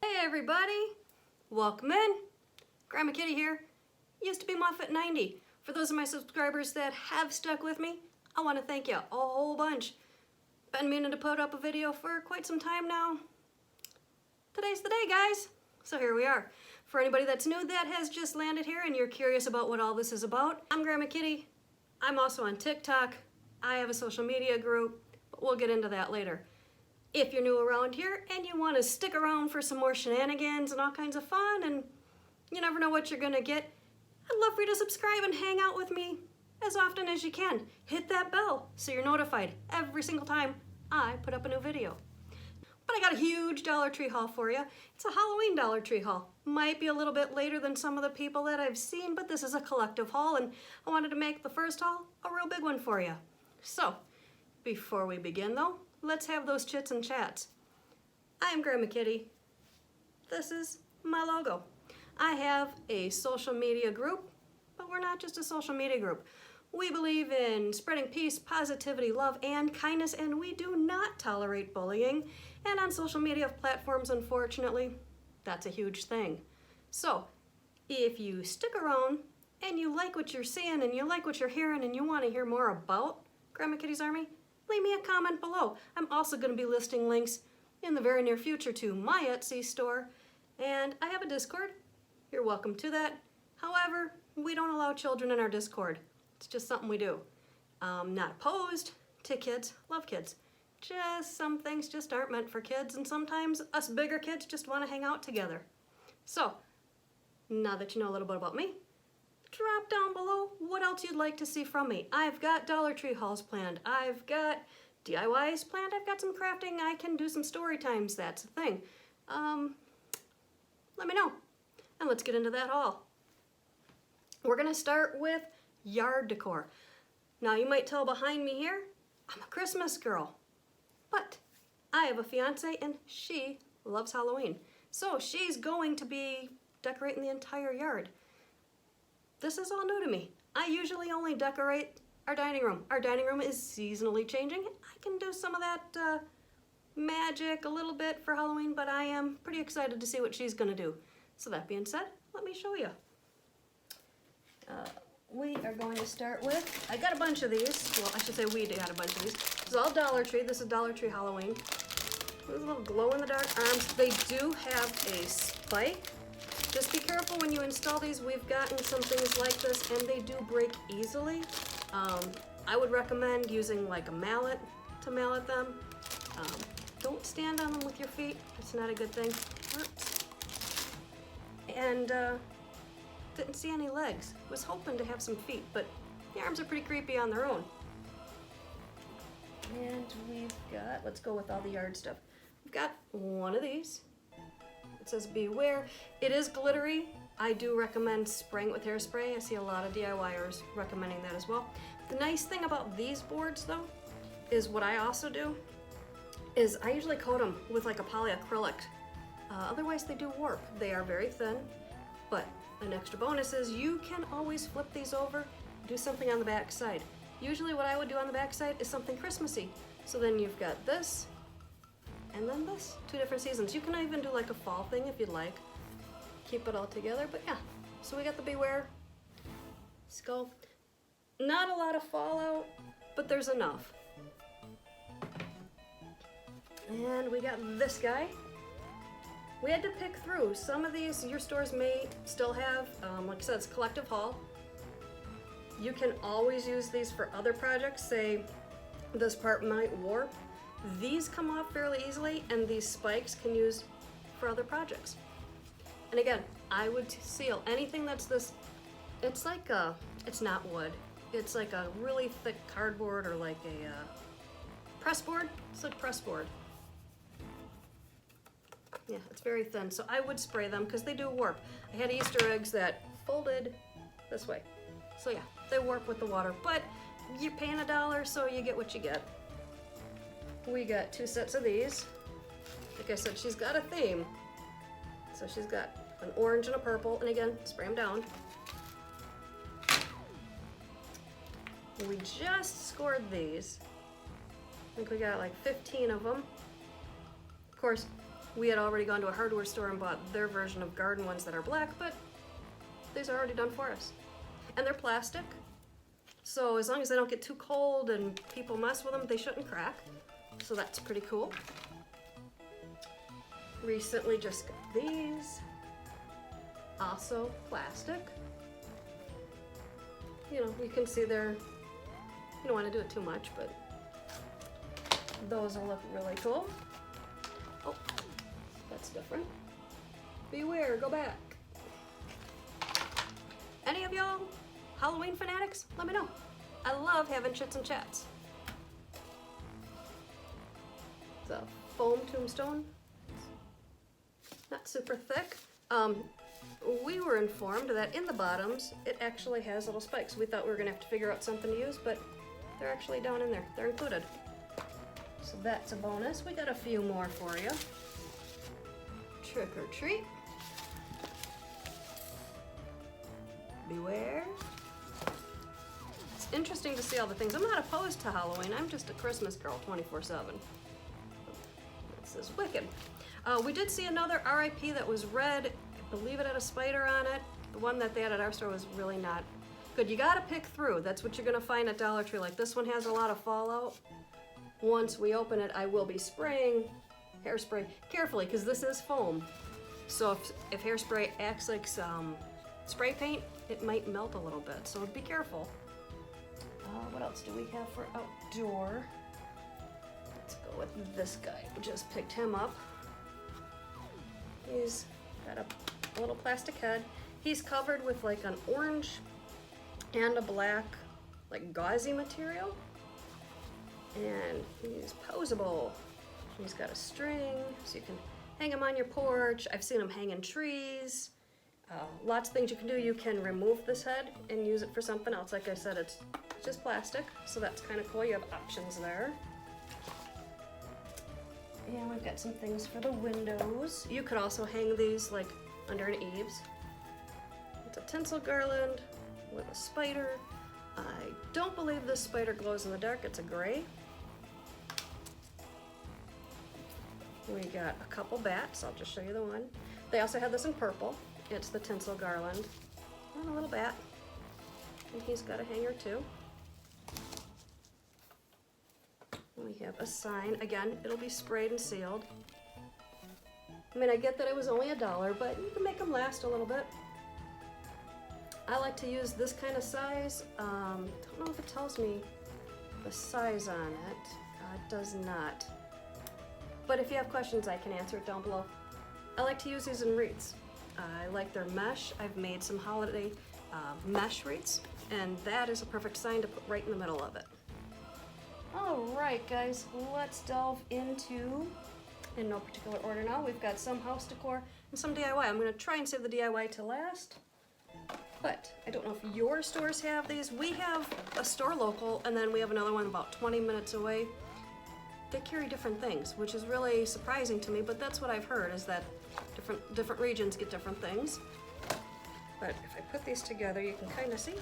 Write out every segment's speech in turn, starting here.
Hey everybody, welcome in. Grandma Kitty here. Used to be Muffet90. For those of my subscribers that have stuck with me, I want to thank you a whole bunch. Been meaning to put up a video for quite some time now. Today's the day, guys. So here we are. For anybody that's new that has just landed here and you're curious about what all this is about, I'm Grandma Kitty. I'm also on TikTok. I have a social media group, but we'll get into that later. If you're new around here and you want to stick around for some more shenanigans and all kinds of fun and you never know what you're going to get, I'd love for you to subscribe and hang out with me as often as you can. Hit that bell so you're notified every single time I put up a new video. But I got a huge Dollar Tree haul for you. It's a Halloween Dollar Tree haul. Might be a little bit later than some of the people that I've seen, but this is a collective haul and I wanted to make the first haul a real big one for you. So, before we begin though, let's have those chits and chats. I'm Grandma Kitty. This is my logo. I have a social media group, but we're not just a social media group. We believe in spreading peace, positivity, love, and kindness, and we do not tolerate bullying. And on social media platforms, unfortunately, that's a huge thing. So, if you stick around and you like what you're seeing and you like what you're hearing and you want to hear more about GrammaKittysArmy, leave me a comment below. I'm also going to be listing links in the very near future to my Etsy store, and I have a Discord. You're welcome to that. However, we don't allow children in our Discord. It's just something we do. Not opposed to kids, love kids. Just some things just aren't meant for kids, and sometimes us bigger kids just want to hang out together. So, now that you know a little bit about me, drop down below what else you'd like to see from me. I've got Dollar Tree hauls planned. I've got DIYs planned. I've got some crafting. I can do some story times. That's a thing. Let me know. And let's get into that haul. We're going to start with yard decor. Now you might tell behind me here, I'm a Christmas girl. But I have a fiance and she loves Halloween. So she's going to be decorating the entire yard. This is all new to me. I usually only decorate our dining room. Our dining room is seasonally changing. I can do some of that magic a little bit for Halloween, but I am pretty excited to see what she's gonna do. So that being said, let me show you. We are going to start with, I got a bunch of these. Well, I should say we got a bunch of these. This is all Dollar Tree. This is Dollar Tree Halloween. These little glow-in-the-dark arms. They do have a spike. Just be careful when you install these. We've gotten some things like this and they do break easily. I would recommend using like a mallet to mallet them. Don't stand on them with your feet. It's not a good thing. It hurts. And didn't see any legs. Was hoping to have some feet, but the arms are pretty creepy on their own. And we've got, let's go with all the yard stuff. We've got one of these. It says beware. It is glittery. I do recommend spraying it with hairspray. I see a lot of DIYers recommending that as well. The nice thing about these boards though, is what I also do, is I usually coat them with like a polyacrylic. Otherwise they do warp. They are very thin, but an extra bonus is you can always flip these over, do something on the back side. Usually what I would do on the back side is something Christmassy. So then you've got this, and then this, 2 different seasons. You can even do like a fall thing if you'd like. Keep it all together, but yeah. So we got the beware skull. Not a lot of fallout, but there's enough. And we got this guy. We had to pick through. Some of these your stores may still have, like I said, it's collective haul. You can always use these for other projects. Say this part might warp. These come off fairly easily and these spikes can use for other projects. And again, I would seal anything that's this, it's like a, it's not wood. It's like a really thick cardboard or like a press board. It's like press board. Yeah, it's very thin. So I would spray them because they do warp. I had Easter eggs that folded this way. So yeah, they warp with the water, but you're paying $1, so you get what you get. We got 2 sets of these. Like I said, she's got a theme. So she's got an orange and a purple, and again, spray them down. We just scored these. I think we got like 15 of them. Of course, We had already gone to a hardware store and bought their version of garden ones that are black, but these are already done for us. And they're plastic, so as long as they don't get too cold and people mess with them, they shouldn't crack. So that's pretty cool. Recently just got these, also plastic. You know, you can see they're, you don't want to do it too much, but those will look really cool. Oh, that's different. Beware, go back. Any of y'all Halloween fanatics? Let me know. I love having chits and chats. It's a foam tombstone. Not super thick. We were informed that in the bottoms, it actually has little spikes. We thought we were gonna have to figure out something to use, but they're actually down in there. They're included. So that's a bonus. We got a few more for you. Trick or treat. Beware. It's interesting to see all the things. I'm not opposed to Halloween. I'm just a Christmas girl 24/7. This is wicked. We did see another RIP that was red. I believe it had a spider on it. The one that they had at our store was really not good. You gotta pick through. That's what you're gonna find at Dollar Tree. Like this one has a lot of fallout. Once we open it, I will be spraying hairspray carefully because this is foam. So if hairspray acts like some spray paint, it might melt a little bit. So be careful. What else do we have for outdoor? Let's go with this guy. We just picked him up. He's got a little plastic head. He's covered with like an orange and a black, like gauzy material. And he's posable. He's got a string, so you can hang him on your porch. I've seen him hang in trees. Lots of things you can do. You can remove this head and use it for something else. Like I said, it's just plastic, so that's kind of cool. You have options there. And we've got some things for the windows. You could also hang these like under an eaves. It's a tinsel garland with a spider. I don't believe this spider glows in the dark. It's a gray. We got a couple bats. I'll just show you the one. They also have this in purple. It's the tinsel garland. And a little bat. And he's got a hanger too. We have a sign. Again, it'll be sprayed and sealed. I mean, I get that it was only $1, but you can make them last a little bit. I like to use this kind of size. Don't know if it tells me the size on it. It does not. But if you have questions, I can answer it down below. I like to use these in wreaths. I like their mesh. I've made some holiday mesh wreaths, and that is a perfect sign to put right in the middle of it. All right, guys, let's delve into, in no particular order now, we've got some house decor and some DIY. I'm gonna try and save the DIY to last, but I don't know if your stores have these. We have a store local, and then we have another one about 20 minutes away. They carry different things, which is really surprising to me, but that's what I've heard, is that different regions get different things. But if I put these together, you can kind of see.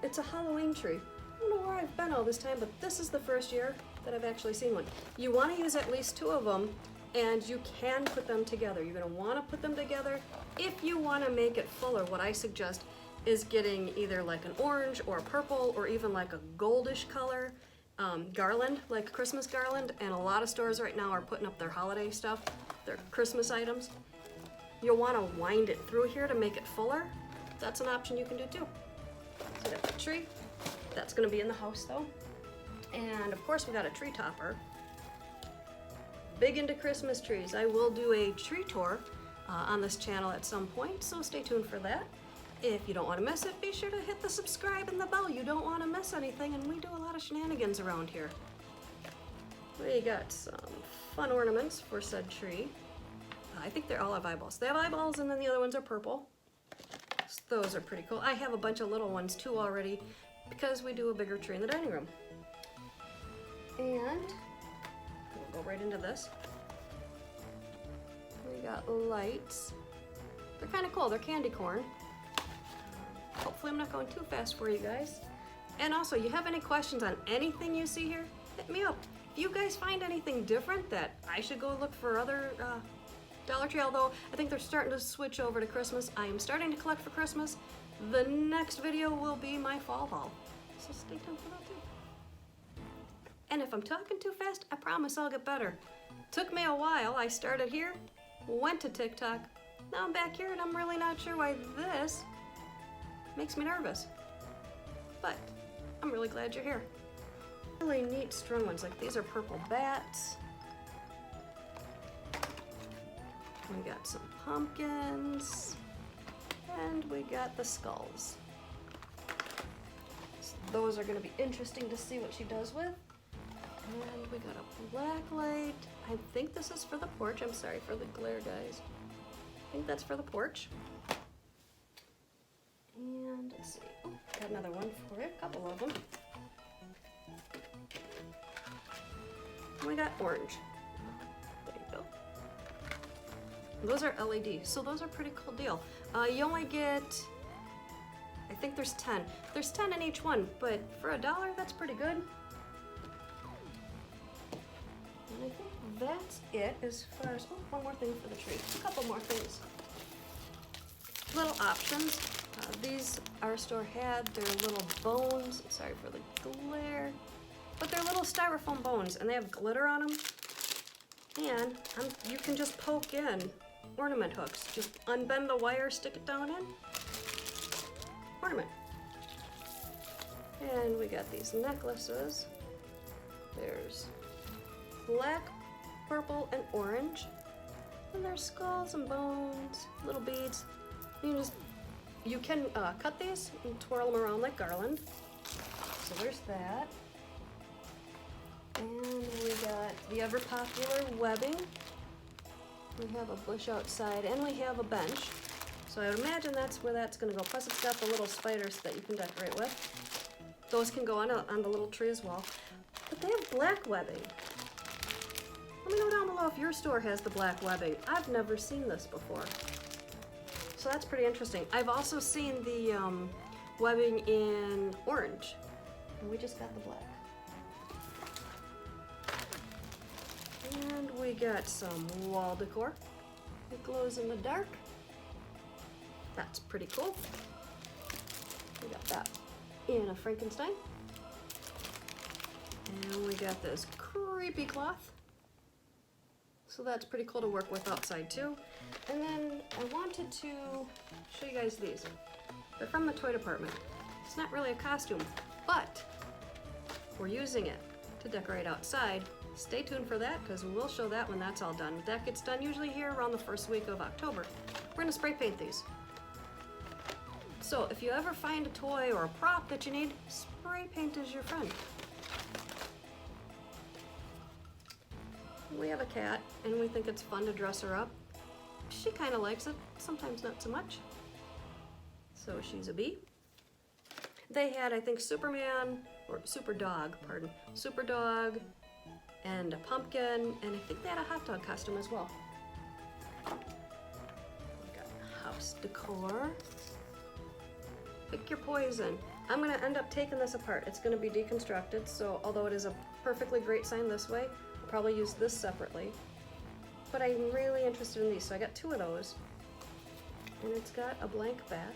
It's a Halloween tree. I don't know where I've been all this time, but this is the first year that I've actually seen one. You want to use at least 2 of them, and you can put them together. You're going to want to put them together. If you want to make it fuller, what I suggest is getting either like an orange or a purple or even like a goldish color garland, like a Christmas garland, and a lot of stores right now are putting up their holiday stuff, their Christmas items. You'll want to wind it through here to make it fuller. That's an option you can do too. So that's the tree. That's going to be in the house though. And of course we got a tree topper. Big into Christmas trees. I will do a tree tour on this channel at some point, so stay tuned for that. If you don't want to miss it, be sure to hit the subscribe and the bell. You don't want to miss anything, and we do a lot of shenanigans around here. We got some fun ornaments for said tree. I think they all have eyeballs. They have eyeballs, and then the other ones are purple. So those are pretty cool. I have a bunch of little ones too already, because we do a bigger tree in the dining room. And we'll go right into this. We got lights. They're kind of cool. They're candy corn. Hopefully I'm not going too fast for you guys. And also, you have any questions on anything you see here, hit me up. If you guys find anything different that I should go look for other Dollar Tree, although I think they're starting to switch over to Christmas. I am starting to collect for Christmas. The next video will be my fall haul, so stay tuned for that too. And if I'm talking too fast, I promise I'll get better. Took me a while. I started here, went to TikTok, now I'm back here and I'm really not sure why this makes me nervous. But I'm really glad you're here. Really neat strung ones, like these are purple bats. We got some pumpkins, and we got the skulls. So those are gonna be interesting to see what she does with. And we got a black light. I think this is for the porch. I'm sorry for the glare, guys. I think that's for the porch. And let's see, oh, got another one for it, a couple of them. We got orange. There you go. Those are LED, so those are pretty cool deal. You only get, I think there's 10. There's 10 in each one, but for $1, that's pretty good. And I think that's it as far as, oh, one more thing for the tree. A couple more things. Little options. These our store had their little bones. Sorry for the glare. But they're little styrofoam bones, and they have glitter on them. And you can just poke in ornament hooks. Just unbend the wire, stick it down in. Ornament. And we got these necklaces. There's black, purple, and orange. And there's skulls and bones, little beads. You can cut these and twirl them around like garland. So there's that. And we got the ever popular webbing. We have a bush outside and we have a bench. So I would imagine that's where that's gonna go. Plus it's got the little spiders that you can decorate with. Those can go on the little tree as well. But they have black webbing. Let me know down below if your store has the black webbing. I've never seen this before. So that's pretty interesting. I've also seen the webbing in orange. And we just got the black. And we got some wall decor. It glows in the dark. That's pretty cool. We got that in a Frankenstein. And we got this creepy cloth. So that's pretty cool to work with outside too. And then I wanted to show you guys these. They're from the toy department. It's not really a costume, but we're using it to decorate outside. Stay tuned for that because we'll show that when that's all done. That gets done usually here around the first week of October. We're gonna spray paint these. So if you ever find a toy or a prop that you need, spray paint is your friend. We have a cat and we think it's fun to dress her up. She kind of likes it, sometimes not so much. So she's a bee. They had, I think, Superman, or Super Dog, pardon, Super Dog, and a pumpkin, and I think they had a hot dog costume as well. We got house decor. Pick your poison. I'm gonna end up taking this apart. It's gonna be deconstructed, so although it is a perfectly great sign this way, I'll probably use this separately. But I'm really interested in these, so I got 2 of those. And it's got a blank back.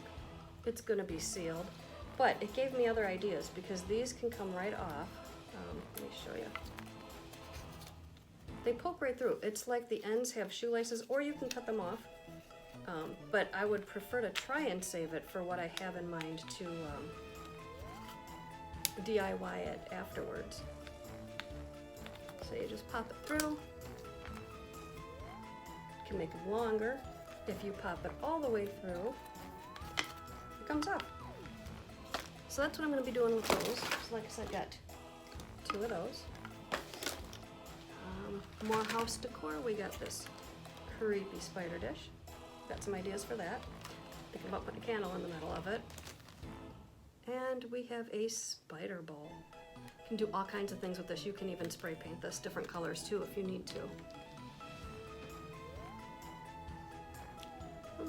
It's gonna be sealed, but it gave me other ideas because these can come right off. Let me show you. They poke right through. It's like the ends have shoelaces, or you can cut them off. But I would prefer to try and save it for what I have in mind to DIY it afterwards. So you just pop it through. You can make it longer. If you pop it all the way through, it comes off. So that's what I'm going to be doing with those. So like I said, got 2 of those. More house decor. We got this creepy spider dish. Got some ideas for that. Thinking about putting a candle in the middle of it. And we have a spider bowl. You can do all kinds of things with this. You can even spray paint this different colors too if you need to.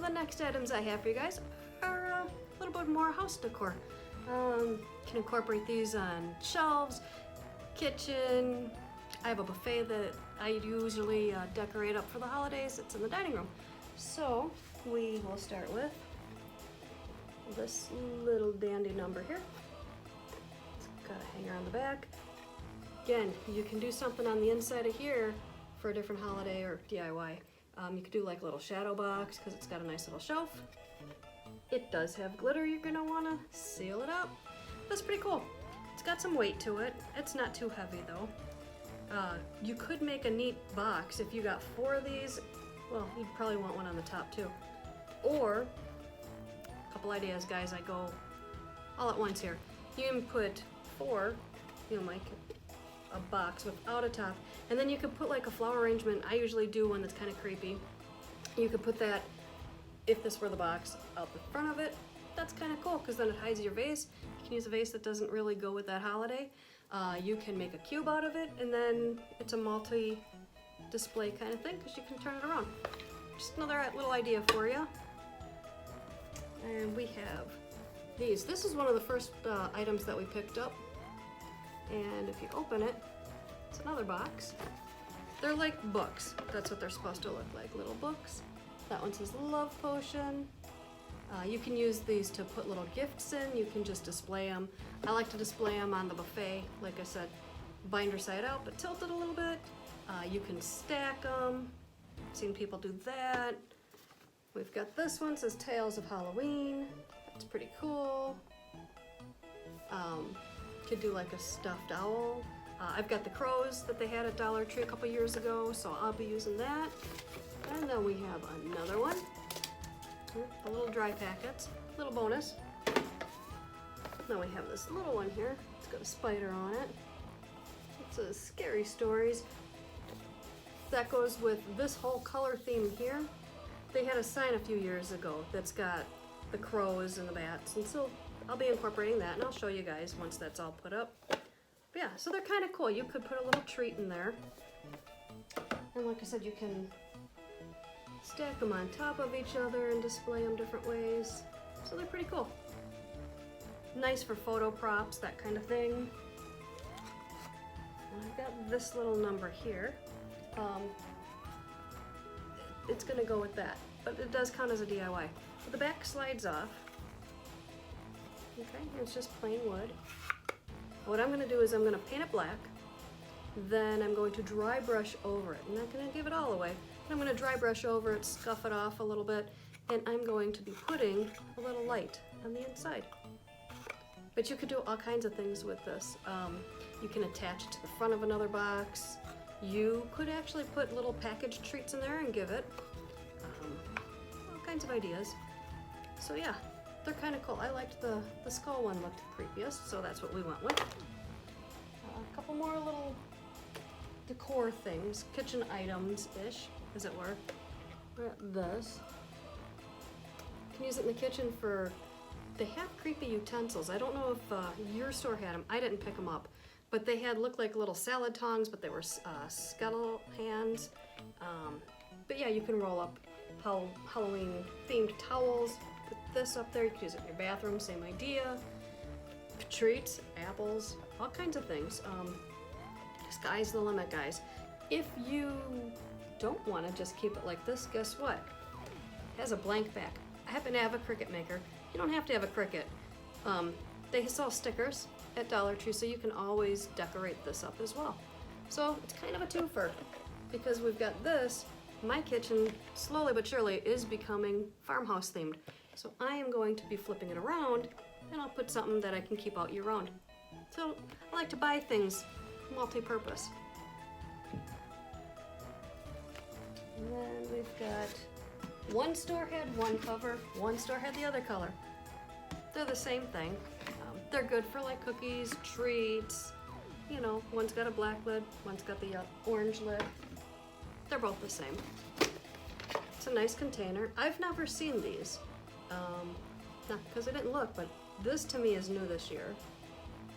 The next items I have for you guys are a little bit more house decor. Can incorporate these on shelves, kitchen, I have a buffet that I usually decorate up for the holidays. It's in the dining room. So we will start with this little dandy number here. It's got a hanger on the back. Again, you can do something on the inside of here for a different holiday or DIY. You could do like a little shadow box because it's got a nice little shelf. It does have glitter. You're gonna wanna seal it up. That's pretty cool. It's got some weight to it. It's not too heavy though. You could make a neat box if you got 4 of these. Well, you'd probably want one on the top too. Or, a couple ideas guys, I go all at once here. You can put 4, like a box without a top, and then you could put like a flower arrangement. I usually do one that's kind of creepy. You could put that, if this were the box, out the front of it. That's kind of cool because then it hides your vase. You can use a vase that doesn't really go with that holiday. You can make a cube out of it, and then it's a multi-display kind of thing because you can turn it around. Just another little idea for you. And we have these. This is one of the first items that we picked up. And if you open it, it's another box. They're like books. That's what they're supposed to look like, little books. That one says Love Potion. You can use these to put little gifts in. You can just display them. I like to display them on the buffet. Like I said, binder side out, but tilted a little bit. You can stack them. I've seen people do that. We've got this one, says Tales of Halloween. That's pretty cool. Could do like a stuffed owl. I've got the crows that they had at Dollar Tree a couple years ago, so I'll be using that. And then we have another one. The little dry packets, little bonus. Then we have this little one here. It's got a spider on it. It says Scary Stories. That goes with this whole color theme here. They had a sign a few years ago that's got the crows and the bats, and so I'll be incorporating that, and I'll show you guys once that's all put up. But yeah, so they're kind of cool. You could put a little treat in there. And like I said, you can stack them on top of each other and display them different ways. So they're pretty cool. Nice for photo props, that kind of thing. And I've got this little number here. It's gonna go with that, but it does count as a DIY. But the back slides off. Okay, it's just plain wood. What I'm gonna do is I'm gonna paint it black, then I'm going to dry brush over it. I'm not gonna give it all away. I'm gonna dry brush over it, scuff it off a little bit, and I'm going to be putting a little light on the inside. But you could do all kinds of things with this. You can attach it to the front of another box. You could actually put little packaged treats in there and give it. All kinds of ideas. So yeah, they're kind of cool. I liked the skull one looked creepiest, so that's what we went with. A couple more little decor things, kitchen items-ish, as it were. We're at this. You can use it in the kitchen for, they have creepy utensils. I don't know if your store had them. I didn't pick them up. But they looked like little salad tongs, but they were scuttle hands. But yeah, you can roll up Halloween themed towels. Put this up there. You can use it in your bathroom, same idea. Treats, apples, all kinds of things. Sky's the limit, guys. If you don't want to just keep it like this, guess what? It has a blank back. I happen to have a Cricut maker. You don't have to have a Cricut. They sell stickers at Dollar Tree, so you can always decorate this up as well. So it's kind of a twofer because we've got this. My kitchen, slowly but surely, is becoming farmhouse themed. So I am going to be flipping it around, and I'll put something that I can keep out year round. So I like to buy things multi-purpose. And then we've got, one store had one cover, one store had the other color. They're the same thing. They're good for like cookies, treats, you know, one's got a black lid, one's got the orange lid. They're both the same. It's a nice container. I've never seen these, not because I didn't look, but this to me is new this year.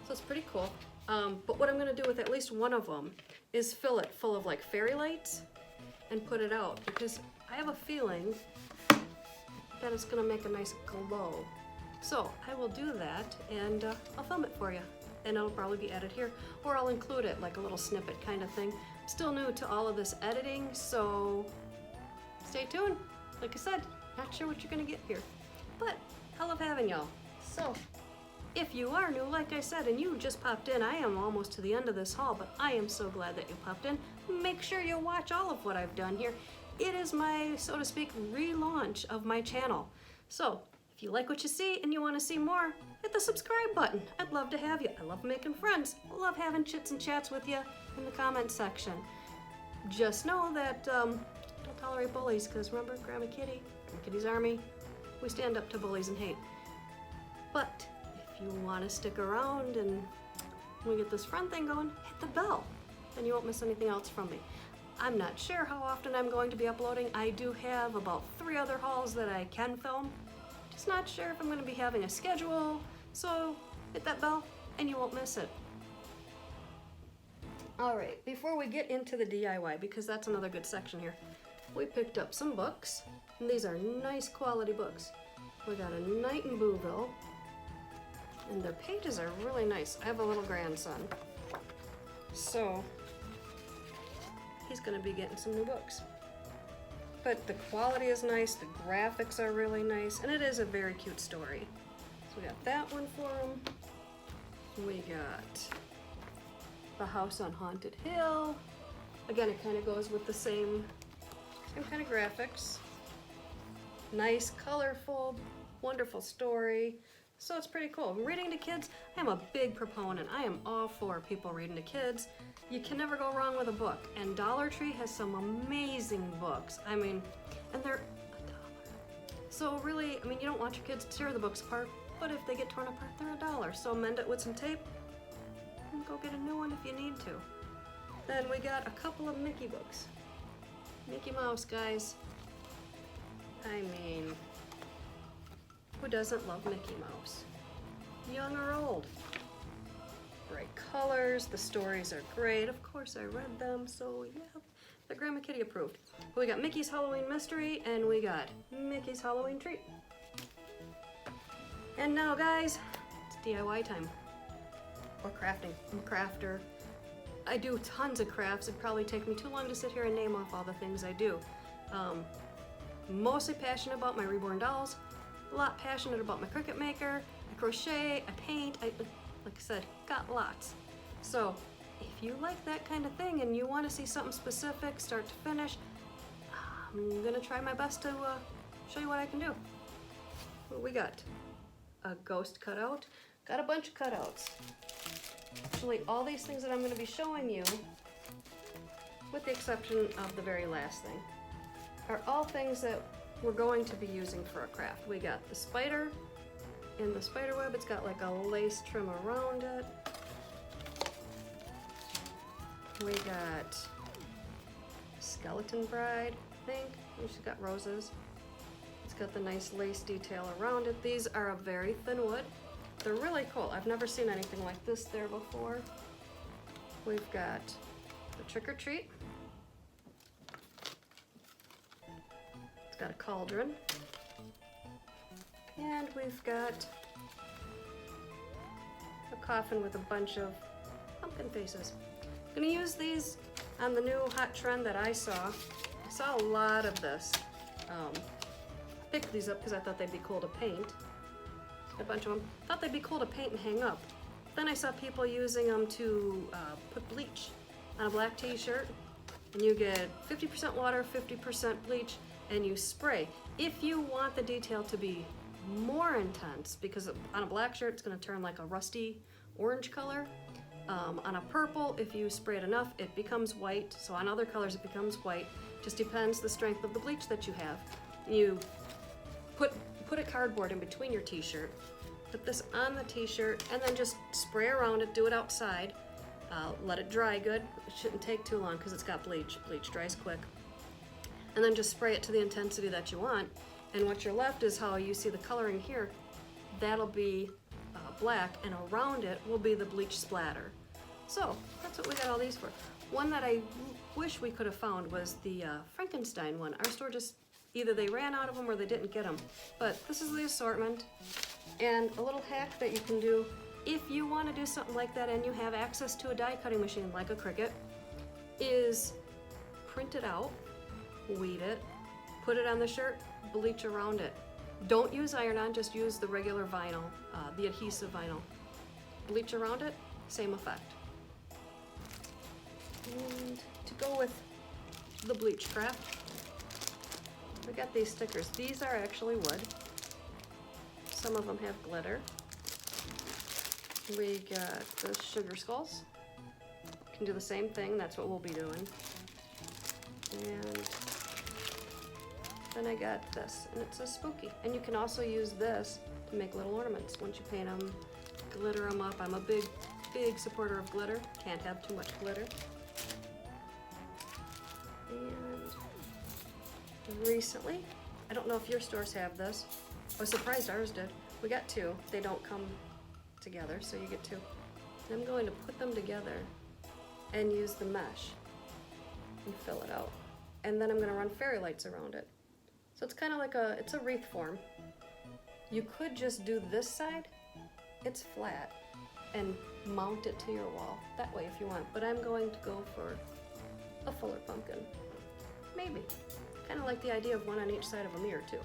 So it's pretty cool. But what I'm gonna do with at least one of them is fill it full of like fairy lights and put it out because I have a feeling that it's gonna make a nice glow. So I will do that and I'll film it for you. and it'll probably be added here, or I'll include it like a little snippet kind of thing. Still new to all of this editing, so stay tuned. Like I said, not sure what you're gonna get here, but I love having y'all. So if you are new, like I said, and you just popped in, I am almost to the end of this haul, but I am so glad that you popped in. Make sure you watch all of what I've done here. It is my, so to speak, relaunch of my channel. So if you like what you see and you want to see more, hit the subscribe button. I'd love to have you. I love making friends. I love having chits and chats with you in the comment section. Just know that don't tolerate bullies, because remember, Grandma Kitty, GrammaKittysArmy, we stand up to bullies and hate. But if you want to stick around and we get this friend thing going, hit the bell, then you won't miss anything else from me. I'm not sure how often I'm going to be uploading. I do have about 3 other hauls that I can film. Just not sure if I'm going to be having a schedule, so hit that bell and you won't miss it. Alright, before we get into the DIY, because that's another good section here, we picked up some books, and these are nice quality books. We got A Night in Booville, and their pages are really nice. I have a little grandson, so he's going to be getting some new books. But the quality is nice, the graphics are really nice, and it is a very cute story. So we got that one for him. We got The House on Haunted Hill. Again, it kind of goes with the same kind of graphics. Nice, colorful, wonderful story. So it's pretty cool. Reading to kids, I am a big proponent. I am all for people reading to kids. You can never go wrong with a book. And Dollar Tree has some amazing books. I mean, and they're $1. So really, I mean, you don't want your kids to tear the books apart, but if they get torn apart, they're $1. So mend it with some tape and go get a new one if you need to. Then we got a couple of Mickey books. Mickey Mouse, guys. I mean, who doesn't love Mickey Mouse? Young or old. Bright colors, the stories are great. Of course I read them, so yeah, they're Grandma Kitty approved. We got Mickey's Halloween Mystery, and we got Mickey's Halloween Treat. And now, guys, it's DIY time. Or crafting. I'm a crafter. I do tons of crafts. It'd probably take me too long to sit here and name off all the things I do. Mostly passionate about my reborn dolls. A lot passionate about my Cricut maker. I crochet, I paint, like I said, got lots. So if you like that kind of thing and you want to see something specific, start to finish, I'm gonna try my best to show you what I can do. What we got? A ghost cutout. Got a bunch of cutouts. Actually, all these things that I'm going to be showing you, with the exception of the very last thing, are all things that we're going to be using for a craft. We got the spider in the spider web. It's got like a lace trim around it. We got Skeleton Bride, I think. She's got roses. It's got the nice lace detail around it. These are a very thin wood. They're really cool. I've never seen anything like this there before. We've got the Trick or Treat. It's got a cauldron. And we've got a coffin with a bunch of pumpkin faces. I'm gonna use these on the new hot trend that I saw. I saw a lot of this. I picked these up because I thought they'd be cool to paint. A bunch of them. Thought they'd be cool to paint and hang up. Then I saw people using them to put bleach on a black t-shirt, and you get 50% water, 50% bleach, and you spray. If you want the detail to be more intense, because on a black shirt it's going to turn like a rusty orange color. On a purple, if you spray it enough, it becomes white. So on other colors it becomes white. Just depends the strength of the bleach that you have. You put a cardboard in between your t-shirt, put this on the t-shirt, and then just spray around it. Do it outside. Let it dry good. It shouldn't take too long because it's got bleach. Bleach dries quick. And then just spray it to the intensity that you want. And what you're left is how you see the coloring here. That'll be black, and around it will be the bleach splatter. So that's what we got all these for. One that I wish we could have found was the Frankenstein one. Our store just, either they ran out of them or they didn't get them. But this is the assortment. And a little hack that you can do if you want to do something like that and you have access to a die cutting machine like a Cricut, is print it out, weed it, put it on the shirt, bleach around it. Don't use iron-on, just use the regular vinyl, the adhesive vinyl. Bleach around it, same effect. And to go with the bleach craft, we got these stickers. These are actually wood. Some of them have glitter. We got the sugar skulls. Can do the same thing, that's what we'll be doing. And then I got this, and it's a spooky. And you can also use this to make little ornaments. Once you paint them, glitter them up. I'm a big supporter of glitter. Can't have too much glitter. And recently, I don't know if your stores have this. I was surprised ours did. We got two. They don't come together, so you get two. And I'm going to put them together and use the mesh and fill it out. And then I'm going to run fairy lights around it. So it's kind of like it's a wreath form. You could just do this side, it's flat, and mount it to your wall that way if you want. But I'm going to go for a fuller pumpkin. Maybe. Kind of like the idea of one on each side of a mirror too.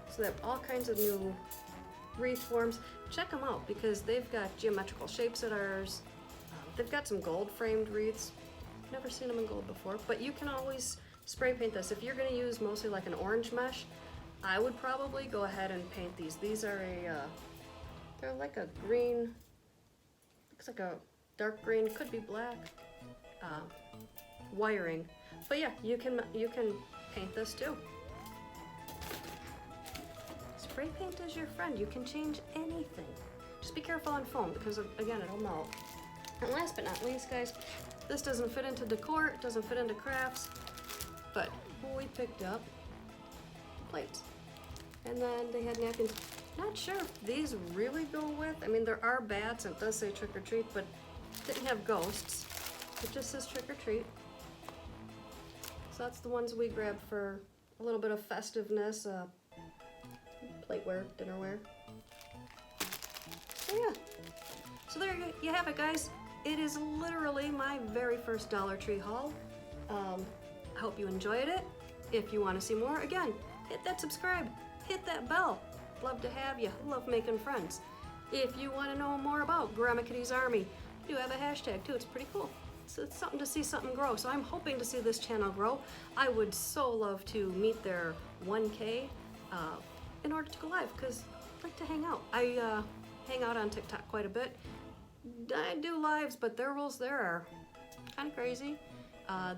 So they have all kinds of new wreath forms. Check them out because they've got geometrical shapes at ours. They've got some gold framed wreaths. Never seen them in gold before, but you can always spray paint this. If you're going to use mostly like an orange mesh, I would probably go ahead and paint these. These are they're like a green, looks like a dark green, could be black, wiring. But yeah, you can paint this too. Spray paint is your friend. You can change anything. Just be careful on foam because again, it'll melt. And last but not least, guys, this doesn't fit into decor, it doesn't fit into crafts, but we picked up plates. And then they had napkins. Not sure if these really go with, I mean, there are bats, and it does say trick or treat, but it didn't have ghosts. It just says trick or treat. So that's the ones we grabbed for a little bit of festiveness, plateware, dinnerware. So yeah, so there you have it, guys. It is literally my very first Dollar Tree haul. I hope you enjoyed it. If you want to see more, again, hit that subscribe, hit that bell. Love to have you. Love making friends. If you want to know more about GrammaKittysArmy, I do have a hashtag too. It's pretty cool. So it's something to see something grow. So I'm hoping to see this channel grow. I would so love to meet their 1K in order to go live because I like to hang out. I hang out on TikTok quite a bit. I do lives, but their rules there are kind of crazy.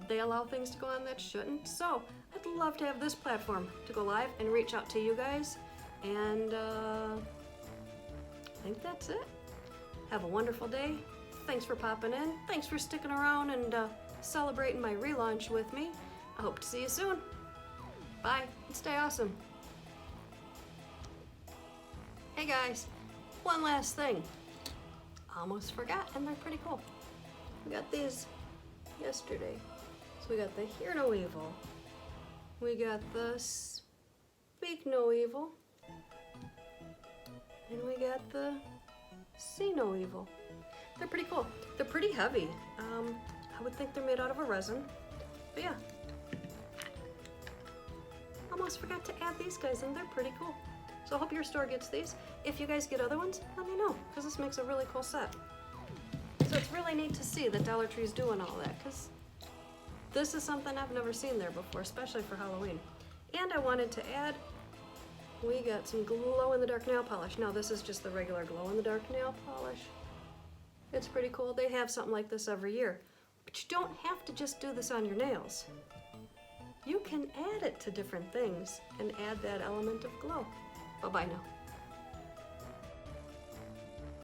They allow things to go on that shouldn't. So I'd love to have this platform to go live and reach out to you guys. And I think that's it. Have a wonderful day. Thanks for popping in. Thanks for sticking around and celebrating my relaunch with me. I hope to see you soon. Bye and stay awesome. Hey guys, one last thing. Almost forgot, and they're pretty cool. We got these yesterday. So we got the Hear No Evil. We got the Speak No Evil. And we got the See No Evil. They're pretty cool. They're pretty heavy. I would think they're made out of a resin. But yeah. Almost forgot to add these guys, and they're pretty cool. So I hope your store gets these. If you guys get other ones, let me know, because this makes a really cool set. So it's really neat to see that Dollar Tree's doing all that, because this is something I've never seen there before, especially for Halloween. And I wanted to add, we got some glow-in-the-dark nail polish. Now this is just the regular glow-in-the-dark nail polish. It's pretty cool. They have something like this every year. But you don't have to just do this on your nails. You can add it to different things and add that element of glow. Bye-bye now.